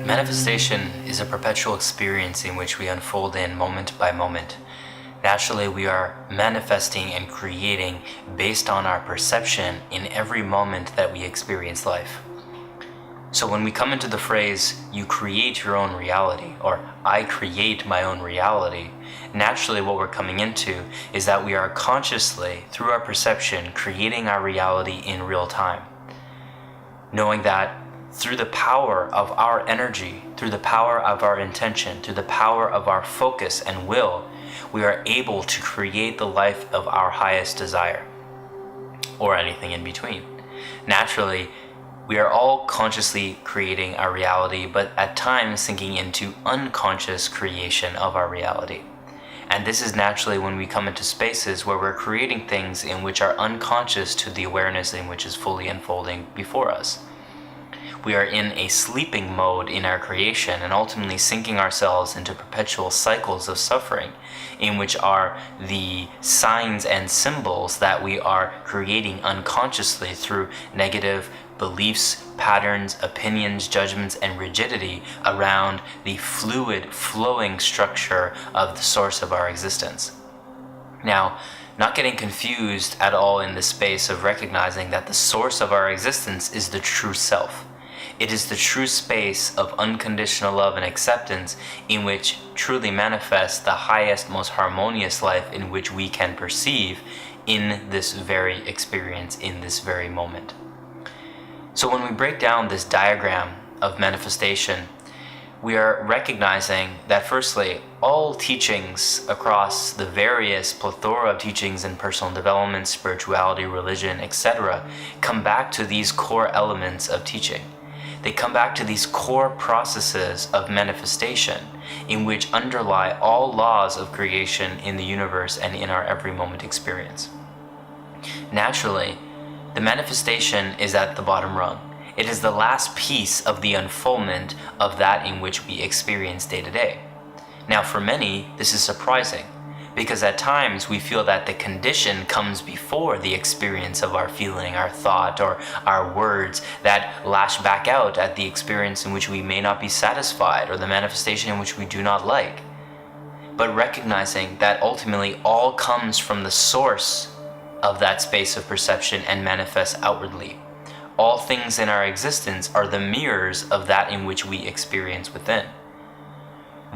Manifestation is a perpetual experience in which we unfold in moment by moment. Naturally, we are manifesting and creating based on our perception in every moment that we experience life. So when we come into the phrase, you create your own reality, or I create my own reality, naturally what we're coming into is that we are consciously, through our perception, creating our reality in real time. Knowing that through the power of our energy, through the power of our intention, through the power of our focus and will, we are able to create the life of our highest desire, or anything in between. Naturally, we are all consciously creating our reality, but at times sinking into unconscious creation of our reality. And this is naturally when we come into spaces where we're creating things in which are unconscious to the awareness in which is fully unfolding before us. We are in a sleeping mode in our creation and ultimately sinking ourselves into perpetual cycles of suffering, in which are the signs and symbols that we are creating unconsciously through negative beliefs, patterns, opinions, judgments, and rigidity around the fluid, flowing structure of the source of our existence. Now, not getting confused at all in the space of recognizing that the source of our existence is the true self. It is the true space of unconditional love and acceptance in which truly manifests the highest, most harmonious life in which we can perceive in this very experience, in this very moment. So when we break down this diagram of manifestation, we are recognizing that firstly, all teachings across the various plethora of teachings in personal development, spirituality, religion, etc., come back to these core elements of teaching. They come back to these core processes of manifestation in which underlie all laws of creation in the universe and in our every moment experience. Naturally, the manifestation is at the bottom rung. It is the last piece of the unfoldment of that in which we experience day to day. Now, for many, this is surprising, because at times we feel that the condition comes before the experience of our feeling, our thought, or our words that lash back out at the experience in which we may not be satisfied, or the manifestation in which we do not like. But recognizing that ultimately all comes from the source of that space of perception and manifests outwardly. All things in our existence are the mirrors of that in which we experience within.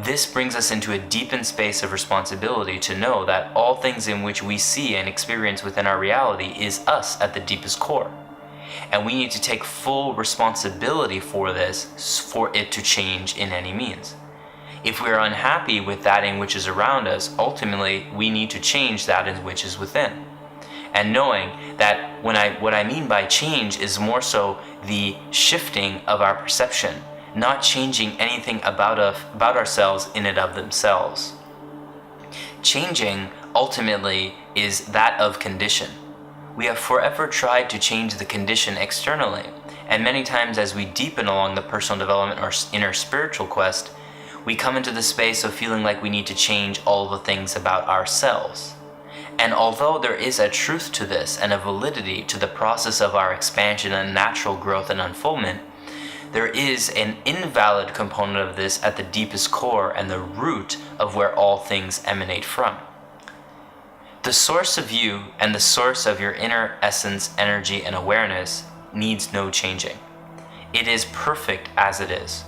This brings us into a deepened space of responsibility to know that all things in which we see and experience within our reality is us at the deepest core. And we need to take full responsibility for this, for it to change in any means. If we are unhappy with that in which is around us, ultimately we need to change that in which is within. And knowing that what I mean by change is more so the shifting of our perception, not changing anything about ourselves in and of themselves. Changing ultimately is that of condition. We have forever tried to change the condition externally, and many times as we deepen along the personal development or inner spiritual quest, we come into the space of feeling like we need to change all the things about ourselves. And although there is a truth to this and a validity to the process of our expansion and natural growth and unfoldment, there is an invalid component of this at the deepest core and the root of where all things emanate from. The source of you and the source of your inner essence, energy, and awareness needs no changing. It is perfect as it is.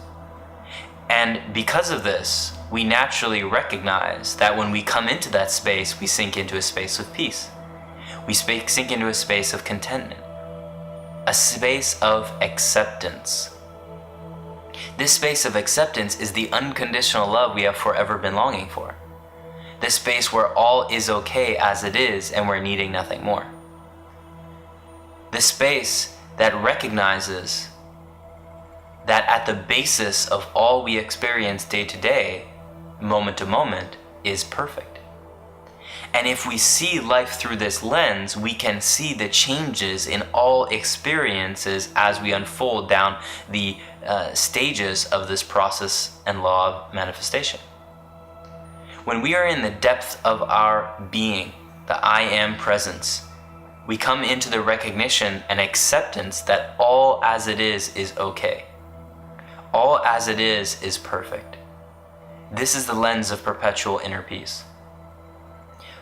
And because of this, we naturally recognize that when we come into that space, we sink into a space of peace. We sink into a space of contentment, a space of acceptance. This space of acceptance is the unconditional love we have forever been longing for. This space where all is okay as it is and we're needing nothing more. This space that recognizes that at the basis of all we experience day to day, moment to moment, is perfect. And if we see life through this lens, we can see the changes in all experiences as we unfold down the stages of this process and law of manifestation. When we are in the depth of our being, the I am presence, we come into the recognition and acceptance that all as it is okay. All as it is perfect. This is the lens of perpetual inner peace.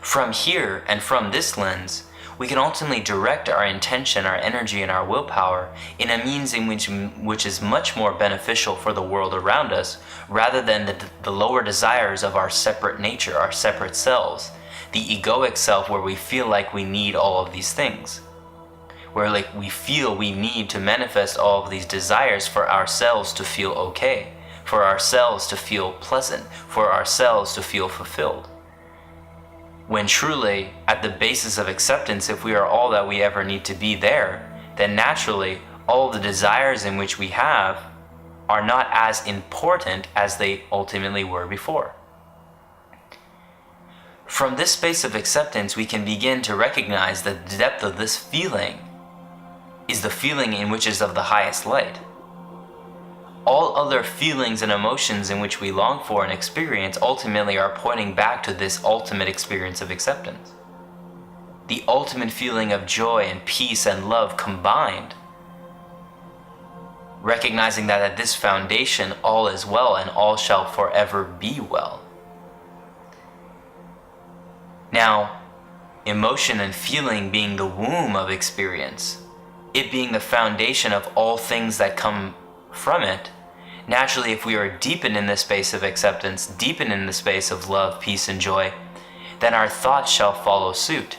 From here and from this lens, we can ultimately direct our intention, our energy, and our willpower in a means in which is much more beneficial for the world around us, rather than the lower desires of our separate nature, our separate selves, the egoic self, where we feel like we need all of these things, where like we feel we need to manifest all of these desires for ourselves to feel okay, for ourselves to feel pleasant, for ourselves to feel fulfilled. When truly, at the basis of acceptance, if we are all that we ever need to be there, then naturally, all the desires in which we have are not as important as they ultimately were before. From this space of acceptance, we can begin to recognize that the depth of this feeling is the feeling in which is of the highest light. All other feelings and emotions in which we long for and experience ultimately are pointing back to this ultimate experience of acceptance. The ultimate feeling of joy and peace and love combined. Recognizing that at this foundation all is well and all shall forever be well. Now, emotion and feeling being the womb of experience, it being the foundation of all things that come from it, naturally, if we are deepened in this space of acceptance, deepened in the space of love, peace, and joy, then our thoughts shall follow suit.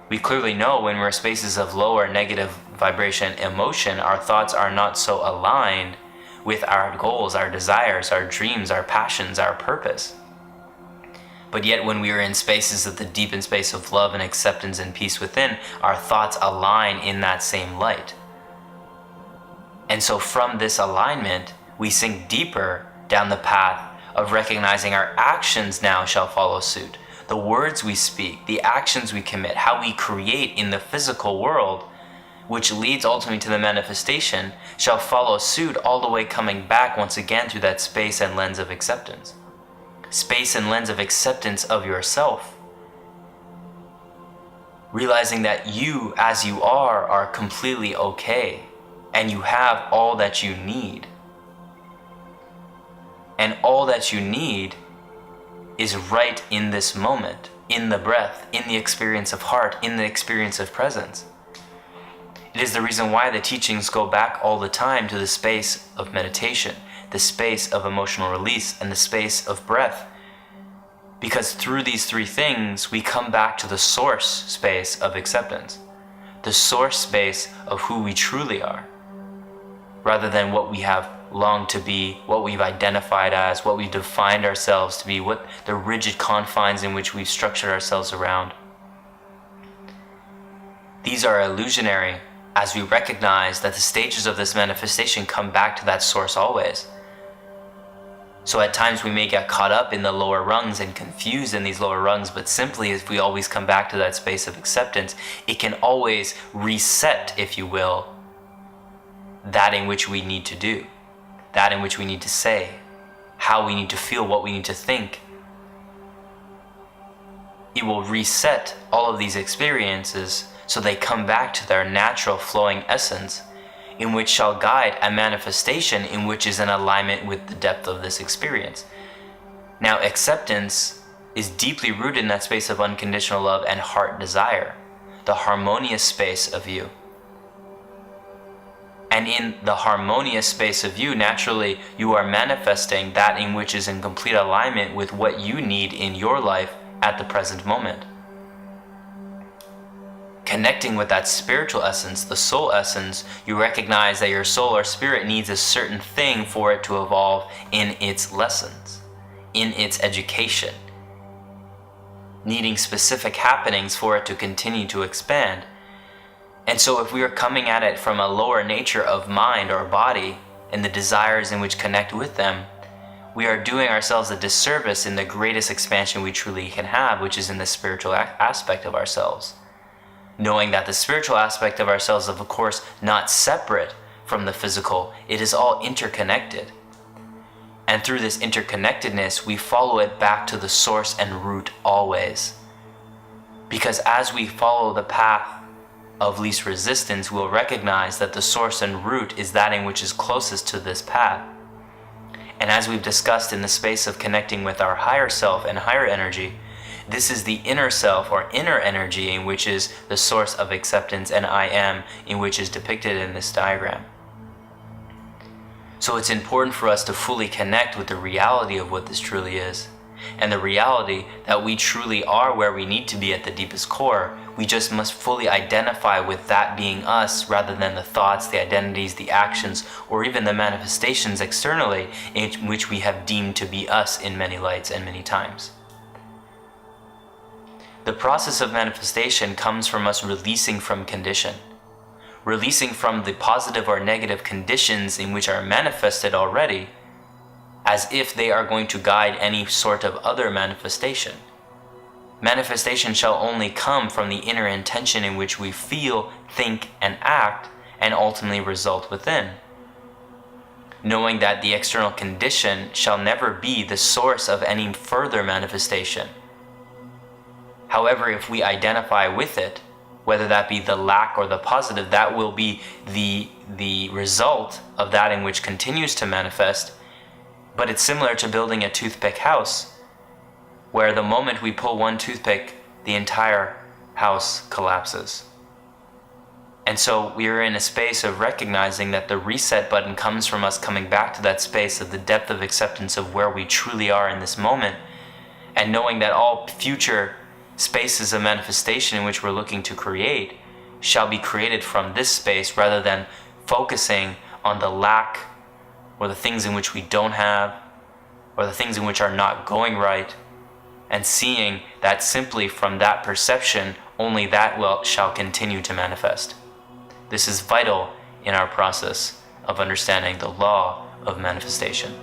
We clearly know when we're in spaces of lower negative vibration emotion, our thoughts are not so aligned with our goals, our desires, our dreams, our passions, our purpose. But yet when we are in spaces of the deepened space of love and acceptance and peace within, our thoughts align in that same light. And so from this alignment, we sink deeper down the path of recognizing our actions now shall follow suit. The words we speak, the actions we commit, how we create in the physical world, which leads ultimately to the manifestation, shall follow suit, all the way coming back once again through that space and lens of acceptance. Space and lens of acceptance of yourself. Realizing that you, as you are completely okay. And you have all that you need. And all that you need is right in this moment, in the breath, in the experience of heart, in the experience of presence. It is the reason why the teachings go back all the time to the space of meditation, the space of emotional release, and the space of breath. Because through these three things, we come back to the source space of acceptance, the source space of who we truly are, rather than what we have longed to be, what we've identified as, what we've defined ourselves to be, what the rigid confines in which we've structured ourselves around. These are illusionary, as we recognize that the stages of this manifestation come back to that source always. So at times we may get caught up in the lower rungs and confused in these lower rungs, but simply if we always come back to that space of acceptance, it can always reset, if you will, that in which we need to do, that in which we need to say, how we need to feel, what we need to think. It will reset all of these experiences so they come back to their natural flowing essence, in which shall guide a manifestation in which is in alignment with the depth of this experience. Now, acceptance is deeply rooted in that space of unconditional love and heart desire, the harmonious space of you. And in the harmonious space of you, naturally, you are manifesting that in which is in complete alignment with what you need in your life at the present moment. Connecting with that spiritual essence, the soul essence, you recognize that your soul or spirit needs a certain thing for it to evolve in its lessons, in its education, needing specific happenings for it to continue to expand. And so if we are coming at it from a lower nature of mind or body and the desires in which connect with them, we are doing ourselves a disservice in the greatest expansion we truly can have, which is in the spiritual aspect of ourselves. Knowing that the spiritual aspect of ourselves is, of course, not separate from the physical, it is all interconnected. And through this interconnectedness, we follow it back to the source and root always. Because as we follow the path of least resistance will recognize that the source and root is that in which is closest to this path. And as we've discussed in the space of connecting with our higher self and higher energy, this is the inner self or inner energy in which is the source of acceptance, and I am in which is depicted in this diagram. So it's important for us to fully connect with the reality of what this truly is, and the reality that we truly are where we need to be at the deepest core. We just must fully identify with that being us rather than the thoughts, the identities, the actions, or even the manifestations externally in which we have deemed to be us in many lights and many times. The process of manifestation comes from us releasing from condition, releasing from the positive or negative conditions in which are manifested already, as if they are going to guide any sort of other manifestation. Manifestation shall only come from the inner intention in which we feel, think, and act, and ultimately result within. Knowing that the external condition shall never be the source of any further manifestation. However, if we identify with it, whether that be the lack or the positive, that will be the result of that in which continues to manifest. But it's similar to building a toothpick house, where the moment we pull one toothpick, the entire house collapses. And so we are in a space of recognizing that the reset button comes from us coming back to that space of the depth of acceptance of where we truly are in this moment, and knowing that all future spaces of manifestation in which we're looking to create shall be created from this space, rather than focusing on the lack or the things in which we don't have, or the things in which are not going right, and seeing that simply from that perception, only that shall continue to manifest. This is vital in our process of understanding the law of manifestation.